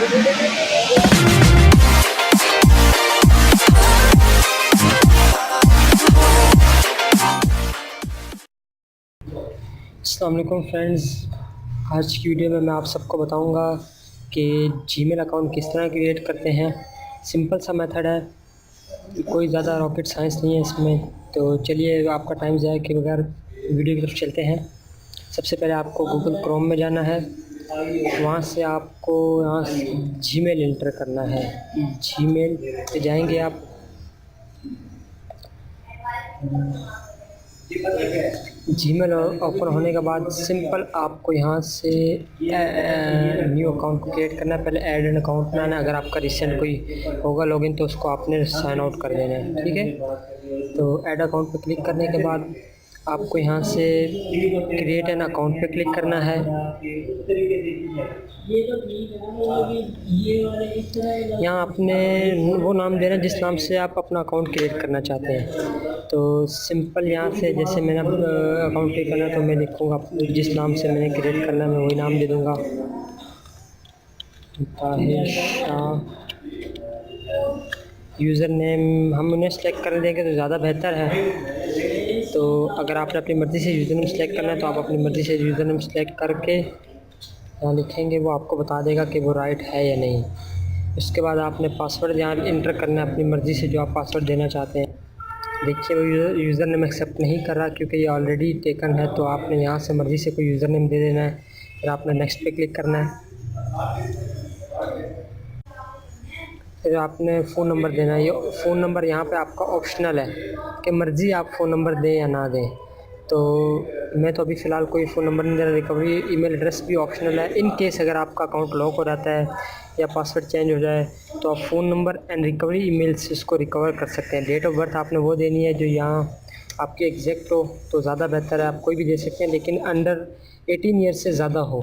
अस्सलाम वालेकुम फ्रेंड्स, आज की वीडियो में मैं आप सबको बताऊंगा कि जीमेल अकाउंट किस तरह क्रिएट करते हैं। सिंपल सा मेथड है, कोई ज़्यादा रॉकेट साइंस नहीं है इसमें। तो चलिए आपका टाइम ज़ाया किए बगैर वीडियो की तरफ चलते हैं। सबसे पहले आपको गूगल क्रोम में जाना है, वहाँ से आपको यहाँ जीमेल इंटर करना है। जीमेल पे जाएंगे आप, जीमेल ओपन होने के बाद सिंपल आपको यहाँ से न्यू अकाउंट को क्रिएट करना है। पहले ऐड एन अकाउंट बनाना है। अगर आपका रिसेंट कोई होगा लॉगिन तो उसको आपने साइन आउट कर देना है, ठीक है। तो ऐड अकाउंट पे क्लिक करने के बाद आपको यहाँ से क्रिएट एन अकाउंट पे क्लिक करना है। यहाँ आपने वो नाम देना जिस नाम से आप अपना अकाउंट क्रिएट करना चाहते हैं। तो सिंपल यहाँ से जैसे मैंने अकाउंट क्रिएट करना तो मैं लिखूँगा जिस नाम से मैंने क्रिएट करना मैं वही नाम दे दूँगा, ताहिर शाह। यूज़र नेम हम उन्हें सेलेक्ट कर देंगे तो ज़्यादा बेहतर है। तो अगर आपने अपनी मर्ज़ी से यूज़र नेम सेलेक्ट करना है तो आप अपनी मर्ज़ी से यूज़र नेम सेलेक्ट करके यहाँ लिखेंगे, वो आपको बता देगा कि वो राइट है या नहीं। उसके बाद आपने पासवर्ड यहाँ इंटर करना है अपनी मर्ज़ी से, जो आप पासवर्ड देना चाहते हैं। देखिए वो यूज़र नेम एक्सेप्ट नहीं कर रहा क्योंकि ये ऑलरेडी टेकन है। तो आपने यहाँ से मर्ज़ी से कोई यूज़र नेम दे देना है, फिर आपने नेक्स्ट पे क्लिक करना है। फिर आपने फ़ोन नंबर देना है। ये फ़ोन नंबर यहाँ पे आपका ऑप्शनल है कि मर्ज़ी आप फ़ोन नंबर दें या ना दें। तो मैं तो अभी फ़िलहाल कोई फ़ोन नंबर नहीं दे रहा। रिकवरी ईमेल एड्रेस भी ऑप्शनल है। इन केस अगर आपका अकाउंट लॉक हो जाता है या पासवर्ड चेंज हो जाए तो आप phone number and recovery email से उसको रिकवर कर सकते हैं। डेट ऑफ बर्थ आपने वो देनी है जो यहाँ आपकी एग्जैक्ट हो तो ज़्यादा बेहतर है। आप कोई भी दे सकते हैं लेकिन अंडर 18 ईयर से ज़्यादा हो,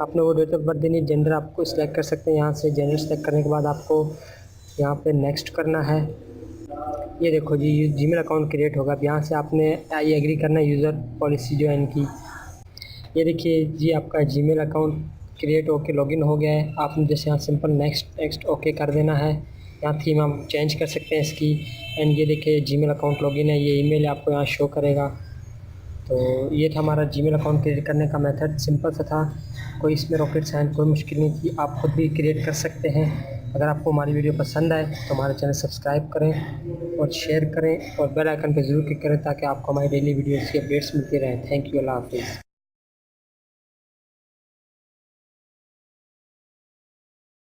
आपने वो डेट ऑफ बर्थ देनी है। जेंडर आपको सिलेक्ट कर सकते हैं यहाँ से। जेंडर सेलेक्ट करने के बाद आपको यहाँ पे नेक्स्ट करना है। ये देखो जी जीमेल अकाउंट क्रिएट होगा। अब यहाँ से आपने आई एग्री करना है यूज़र पॉलिसी जो है इनकी। ये देखिए जी आपका जीमेल अकाउंट क्रिएट होके लॉगिन हो गया है। आपने जैसे यहाँ सिंपल नेक्स्ट ओके कर देना है। यहाँ थीम आप चेंज कर सकते हैं इसकी। एंड ये देखिए जीमेल अकाउंट लॉगिन है, ये ईमेल आपको यहाँ शो करेगा। तो ये था हमारा जीमेल अकाउंट क्रिएट करने का मेथड, सिंपल सा था, कोई इसमें रॉकेट साइंस कोई मुश्किल नहीं थी। आप खुद भी क्रिएट कर सकते हैं। अगर आपको हमारी वीडियो पसंद आए तो हमारे चैनल सब्सक्राइब करें और शेयर करें और बेल आइकन पर ज़रूर क्लिक करें ताकि आपको हमारी डेली वीडियोज़ की अपडेट्स मिलती रहें। थैंक यू, अल्लाह हाफ़िज़।